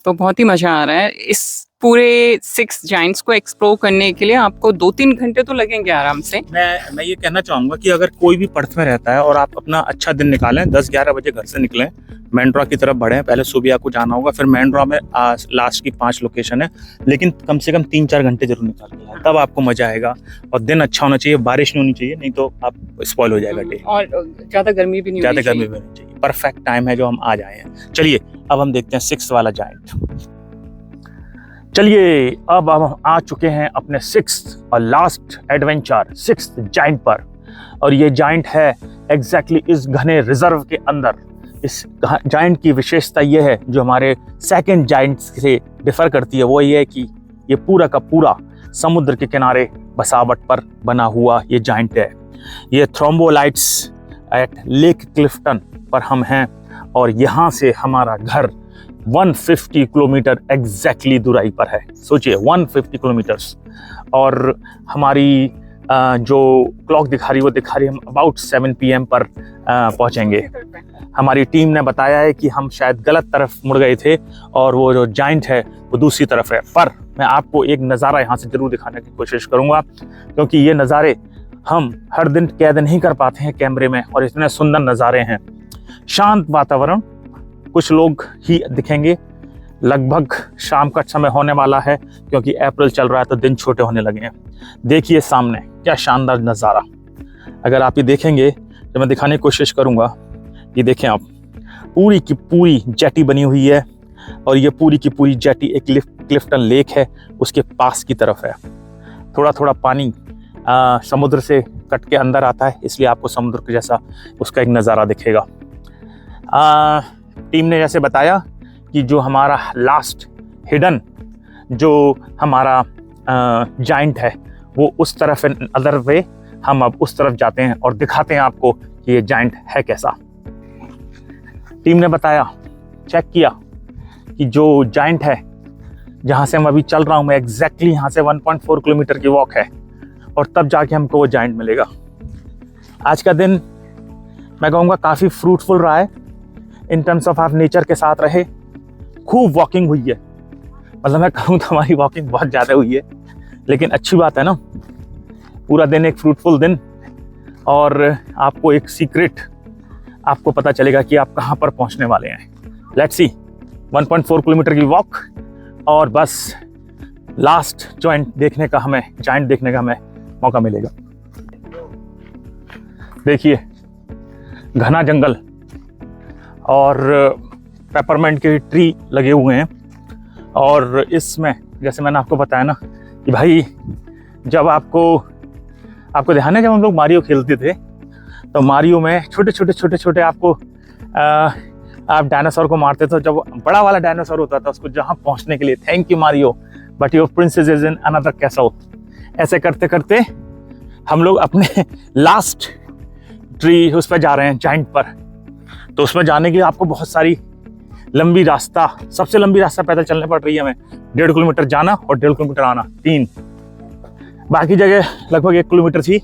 तो बहुत ही मज़ा आ रहा है। इस पूरे 6 जाइंट्स को एक्सप्लोर करने के लिए आपको 2-3 घंटे तो लगेंगे आराम से। मैं ये कहना चाहूँगा कि अगर कोई भी पर्थ में रहता है और आप अपना अच्छा दिन निकालें, 10-11 बजे घर से निकलें, मैंड्रा की तरफ बढ़ें। पहले सूबिया को जाना होगा, फिर मैंड्रा में लास्ट की 5 लोकेशन है, लेकिन कम से कम 3-4 घंटे जरूर निकाल के आएं, तब आपको मजा आएगा। और दिन अच्छा होना चाहिए, बारिश नहीं होनी चाहिए, नहीं तो आप स्पॉइल हो जाएगा डे। और ज़्यादा गर्मी भी नहीं होनी चाहिए। गर्मी भी नहीं चाहिए। परफेक्ट टाइम है जो हम आज आए हैं। चलिए अब हम देखते हैं 6th वाला जाइंट। चलिए अब हम आ चुके हैं अपने 6th और लास्ट एडवेंचर 6th जाइंट पर। और ये जाइंट है एग्जैक्टली इस घने रिजर्व के अंदर। इस जाइंट की विशेषता ये है, जो हमारे सेकंड जाइंट से डिफर करती है, वो ये है कि ये पूरा का पूरा समुद्र के किनारे बसावट पर बना हुआ ये जाइंट है। ये थ्रोम्बोलाइट्स एट लेक क्लिफ्टन पर हम हैं, और यहाँ से हमारा घर 150 किलोमीटर एग्जैक्टली दूराई पर है। सोचिए 150 किलोमीटर्स। और हमारी जो क्लॉक दिखा रही है, वो दिखा रही है हम अबाउट 7 PM पर पहुँचेंगे। हमारी टीम ने बताया है कि हम शायद गलत तरफ मुड़ गए थे और वो जो जाइंट है वो दूसरी तरफ है। पर मैं आपको एक नज़ारा यहाँ से ज़रूर दिखाने की कोशिश करूँगा, क्योंकि ये नज़ारे हम हर दिन कैद नहीं कर पाते हैं कैमरे में, और इतने सुंदर नज़ारे हैं। शांत वातावरण, कुछ लोग ही दिखेंगे। लगभग शाम का समय होने वाला है, क्योंकि अप्रैल चल रहा है तो दिन छोटे होने लगे हैं। देखिए सामने क्या शानदार नज़ारा। अगर आप ये देखेंगे तो मैं दिखाने की कोशिश करूँगा। ये देखें आप, पूरी की पूरी जेटी बनी हुई है, और ये पूरी की पूरी जेटी एक क्लिफ्टन लेक है, उसके पास की तरफ है। थोड़ा थोड़ा पानी समुद्र से कट के अंदर आता है, इसलिए आपको समुद्र के जैसा उसका एक नज़ारा दिखेगा। टीम ने जैसे बताया कि जो हमारा लास्ट हिडन जो हमारा जाइंट है वो उस तरफ है, अदर वे। हम अब उस तरफ जाते हैं और दिखाते हैं आपको कि ये जाइंट है कैसा। टीम ने बताया, चेक किया कि जो जाइंट है जहाँ से हम अभी चल रहा हूँ मैं, एग्जैक्टली यहाँ से 1.4 किलोमीटर की वॉक है, और तब जाके हमको वो जाइंट मिलेगा। आज का दिन मैं कहूँगा काफ़ी फ्रूटफुल रहा है। इन टर्म्स ऑफ आप नेचर के साथ रहे, खूब वॉकिंग हुई है। मतलब मैं कहूँ तो हमारी वॉकिंग बहुत ज़्यादा हुई है, लेकिन अच्छी बात है ना, पूरा दिन एक फ्रूटफुल दिन। और आपको एक सीक्रेट आपको पता चलेगा कि आप कहाँ पर पहुँचने वाले हैं। लेट्स सी, 1.4 किलोमीटर की वॉक, और बस लास्ट जाइंट देखने का हमें मौका मिलेगा। देखिए घना जंगल और पेपरमेंट के ट्री लगे हुए हैं, और इसमें जैसे मैंने आपको बताया ना कि भाई जब आपको ध्यान है, जब हम लोग मारियो खेलते थे तो मारियो में छोटे आपको आप डायनासोर को मारते थे। जब बड़ा वाला डायनासोर होता था उसको जहाँ पहुँचने के लिए, thank you Mario but your princess is in another castle. ऐसे करते करते हम लोग अपने लास्ट ट्री उस पर जा रहे हैं, जाइंट पर। तो उसमें जाने के लिए आपको बहुत सारी सबसे लंबी रास्ता पैदल चलने पड़ रही है हमें। 1.5 किलोमीटर जाना और 1.5 किलोमीटर आना, 3। बाकी जगह लगभग 1 किलोमीटर थी।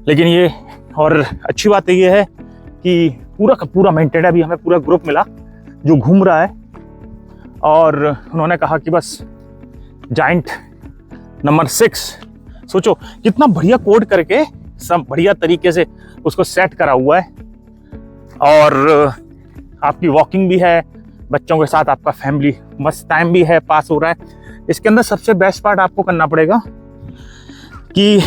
लेकिन ये और अच्छी बात ये है कि पूरा का पूरा मेंटेन है। अभी हमें पूरा ग्रुप मिला जो घूम रहा है, और उन्होंने कहा कि बस जाइंट नंबर 6, सोचो कितना बढ़िया कोड करके सब बढ़िया तरीके से उसको सेट करा हुआ है। और आपकी वॉकिंग भी है, बच्चों के साथ आपका फैमिली मस्त टाइम भी है, पास हो रहा है। इसके अंदर सबसे बेस्ट पार्ट आपको करना पड़ेगा कि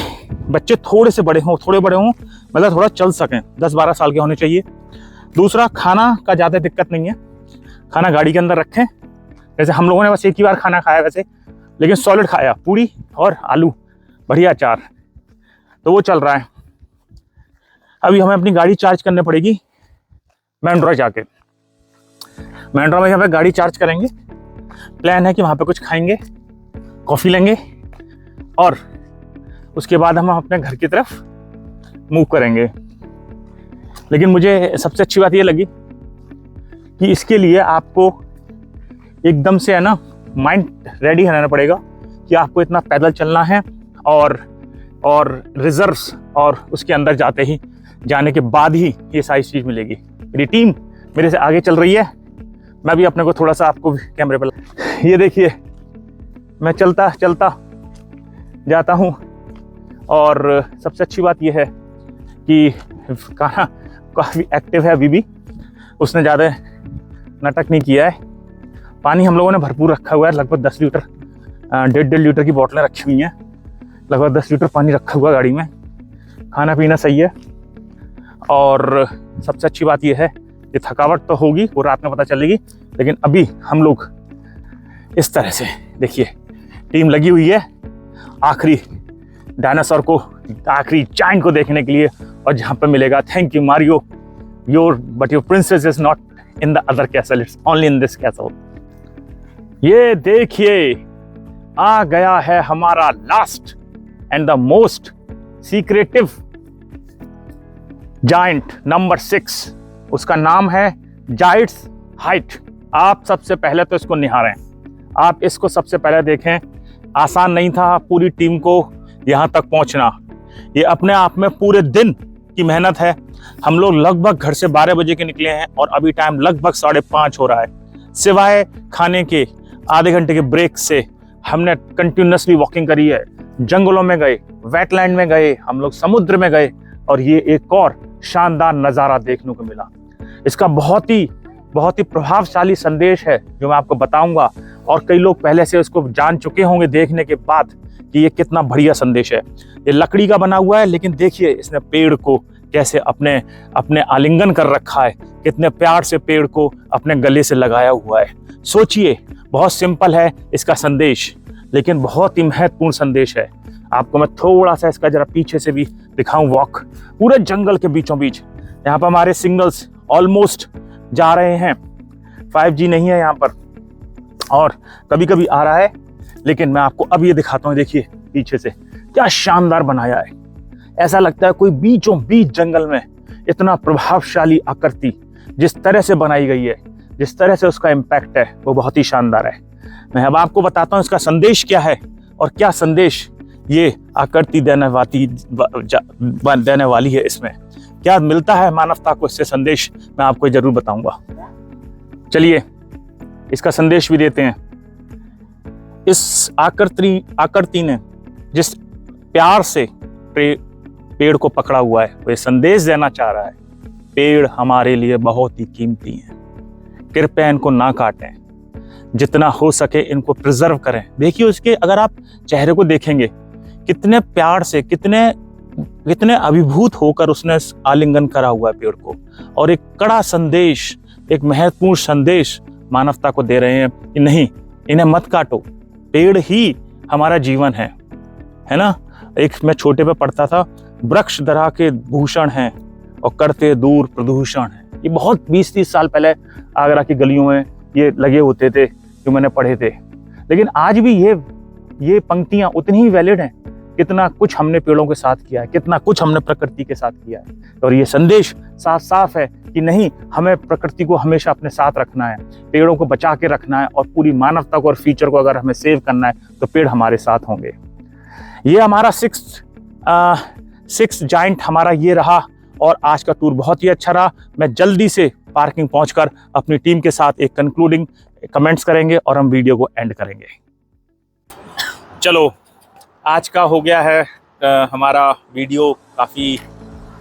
बच्चे थोड़े बड़े हों, मतलब थोड़ा चल सकें, 10-12 साल के होने चाहिए। दूसरा, खाना का ज़्यादा दिक्कत नहीं है, खाना गाड़ी के अंदर रखें। जैसे हम लोगों ने बस एक ही बार खाना खाया वैसे, लेकिन सॉलिड खाया, पूरी और आलू, बढ़िया अचार, तो वो चल रहा है। अभी हमें अपनी गाड़ी चार्ज करनी पड़ेगी मैंड्रा जाके। मैंड्रा में यहाँ पे गाड़ी चार्ज करेंगे। प्लान है कि वहाँ पे कुछ खाएंगे कॉफ़ी लेंगे और उसके बाद हम अपने घर की तरफ मूव करेंगे। लेकिन मुझे सबसे अच्छी बात ये लगी कि इसके लिए आपको एकदम से है ना माइंड रेडी रहना पड़ेगा कि आपको इतना पैदल चलना है और रिजर्व्स और उसके अंदर जाने के बाद ही ये सारी चीज़ मिलेगी। मेरी टीम मेरे से आगे चल रही है, मैं भी अपने को थोड़ा सा आपको कैमरे पर, ये देखिए मैं चलता चलता जाता हूँ। और सबसे अच्छी बात यह है कि कान्हा काफ़ी एक्टिव है अभी भी, उसने ज़्यादा नाटक नहीं किया है। पानी हम लोगों ने भरपूर रखा हुआ है, लगभग 10 लीटर 1.5 लीटर की बोतलें रखी हुई हैं, लगभग 10 लीटर पानी रखा हुआ गाड़ी में। खाना पीना सही है और सबसे अच्छी बात यह है कि थकावट तो होगी, वो रात में पता चलेगी, लेकिन अभी हम लोग इस तरह से देखिए टीम लगी हुई है आखिरी डायनासोर को, आखिरी जायंट को देखने के लिए। और जहाँ पे मिलेगा thank you Mario, but your princess is not in the other castle, it's only in this castle. ये देखिए आ गया है हमारा last and the most secretive giant number 6। उसका नाम है जायंट्स हाइट। आप सबसे पहले तो इसको निहारें, आप इसको सबसे पहले देखें। आसान नहीं था पूरी टीम को यहाँ तक पहुँचना, ये अपने आप में पूरे दिन की मेहनत है। हम लोग लगभग घर से 12 बजे के निकले हैं और अभी टाइम लगभग 5:30 हो रहा है। सिवाय खाने के आधे घंटे के ब्रेक से हमने कंटिन्यूसली वॉकिंग करी है। जंगलों में गए, वेटलैंड में गए, हम लोग समुद्र में गए और ये एक और शानदार नज़ारा देखने को मिला। इसका बहुत ही प्रभावशाली संदेश है जो मैं आपको बताऊंगा, और कई लोग पहले से उसको जान चुके होंगे देखने के बाद कि ये कितना बढ़िया संदेश है। ये लकड़ी का बना हुआ है, लेकिन देखिए इसने पेड़ को कैसे अपने आलिंगन कर रखा है, कितने प्यार से पेड़ को अपने गले से लगाया हुआ है। सोचिए, बहुत सिंपल है इसका संदेश, लेकिन बहुत ही महत्वपूर्ण संदेश है। आपको मैं थोड़ा सा इसका जरा पीछे से भी दिखाऊं वॉक, पूरे जंगल के बीचों बीच। यहाँ पर हमारे सिग्नल्स ऑलमोस्ट जा रहे हैं, 5G नहीं है यहाँ पर, और कभी कभी आ रहा है, लेकिन मैं आपको अब ये दिखाता हूँ। देखिए पीछे से क्या शानदार बनाया है, ऐसा लगता है कोई बीचों बीच जंगल में इतना प्रभावशाली आकृति जिस तरह से बनाई गई है, जिस तरह से उसका इम्पैक्ट है, वो बहुत ही शानदार है। मैं अब आपको बताता हूँ इसका संदेश क्या है और क्या संदेश ये आकृति देने वाली है। इसमें क्या मिलता है मानवता को, इससे संदेश मैं आपको जरूर बताऊंगा। चलिए इसका संदेश भी देते हैं। इस आकृति ने जिस प्यार से पेड़ को पकड़ा हुआ है, वो संदेश देना चाह रहा है, पेड़ हमारे लिए बहुत ही कीमती हैं, कृपया इनको ना काटें, जितना हो सके इनको प्रिजर्व करें। देखिए उसके, अगर आप चेहरे को देखेंगे कितने प्यार से, कितने अभिभूत होकर उसने आलिंगन करा हुआ है पेड़ को, और एक कड़ा संदेश, एक महत्वपूर्ण संदेश मानवता को दे रहे हैं कि नहीं, इन्हें मत काटो, पेड़ ही हमारा जीवन है ना। एक मैं छोटे पे पढ़ता था, वृक्ष धरा के भूषण हैं और करते दूर प्रदूषण है। ये बहुत 20-30 साल पहले आगरा की गलियों में ये लगे होते थे जो मैंने पढ़े थे, लेकिन आज भी ये पंक्तियां उतनी ही वैलिड हैं। कितना कुछ हमने पेड़ों के साथ किया है, कितना कुछ हमने प्रकृति के साथ किया है, और ये संदेश साफ साफ है कि नहीं, हमें प्रकृति को हमेशा अपने साथ रखना है, पेड़ों को बचा के रखना है, और पूरी मानवता को और फ्यूचर को अगर हमें सेव करना है तो पेड़ हमारे साथ होंगे। ये हमारा सिक्स जायंट हमारा ये रहा, और आज का टूर बहुत ही अच्छा रहा। मैं जल्दी से पार्किंग पहुंचकर अपनी टीम के साथ एक कंक्लूडिंग कमेंट्स करेंगे और हम वीडियो को एंड करेंगे। चलो, आज का हो गया है हमारा वीडियो, काफ़ी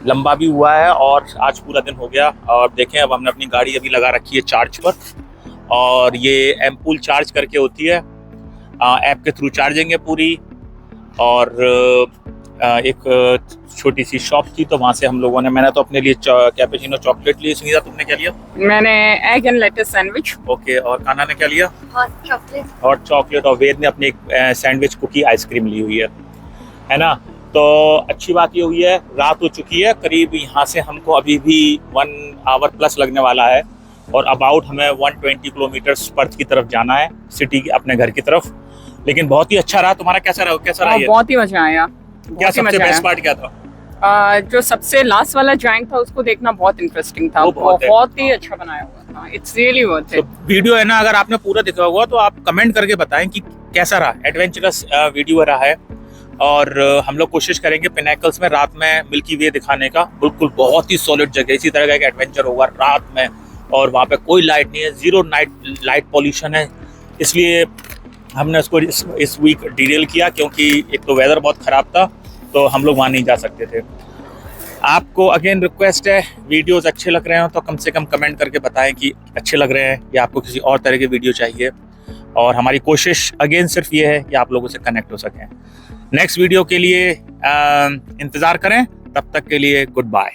लंबा भी हुआ है और आज पूरा दिन हो गया। और देखें, अब हमने अपनी गाड़ी अभी लगा रखी है चार्ज पर, और ये एम्पूल चार्ज करके होती है, ऐप के थ्रू चार्जिंग है पूरी। और एक छोटी सी शॉप थी, तो वहाँ से हम लोगों ने, मैंने तो अपने लिए कैपेचिनो चॉकलेट ली। सुनीता, तुमने क्या लिया? मैंने egg and lettuce sandwich. Okay, और कान्हा ने क्या लिया? Hot chocolate. और वेद ने अपनी एक सैंडविच कुकी आइसक्रीम ली हुई है ना। तो अच्छी बात ये हुई है, रात हो चुकी है करीब, यहाँ से हमको अभी भी 1 आवर प्लस लगने वाला है, और अबाउट हमें 120 किलोमीटर पर्थ की तरफ जाना है, सिटी के अपने घर की तरफ। लेकिन बहुत ही अच्छा रहा। तुम्हारा कैसा रहा ये? बहुत ही मजा आया। क्या बहुत ही सबसे मजा बेस्ट आया। पार्ट क्या था? जो सबसे लास्ट वाला जाइंट था उसको देखना बहुत इंटरेस्टिंग था। वो बहुत है। बहुत ही अच्छा बनाया हुआ था। इट्स रियली वर्थ तो इट। वीडियो है ना, अगर आपने पूरा देखा होगा तो आप कमेंट करके बताएं कि कैसा रहा। एडवेंचरस वीडियो रहा है और हम लोग कोशिश करेंगे पिनाकल्स में रात में मिल्की वे दिखाने का। बिल्कुल बहुत ही सॉलिड जगह, इसी तरह का एक एडवेंचर होगा रात में, और वहाँ पे कोई लाइट नहीं है, जीरो लाइट पॉल्यूशन है। इसलिए हमने उसको इस वीक डिटेल किया, क्योंकि एक तो वेदर बहुत ख़राब था तो हम लोग वहाँ नहीं जा सकते थे। आपको अगेन रिक्वेस्ट है, वीडियोस अच्छे लग रहे हो तो कम से कम कमेंट करके बताएं कि अच्छे लग रहे हैं या आपको किसी और तरह के वीडियो चाहिए। और हमारी कोशिश अगेन सिर्फ ये है कि आप लोगों से कनेक्ट हो सकें। नेक्स्ट वीडियो के लिए इंतज़ार करें, तब तक के लिए गुड बाय।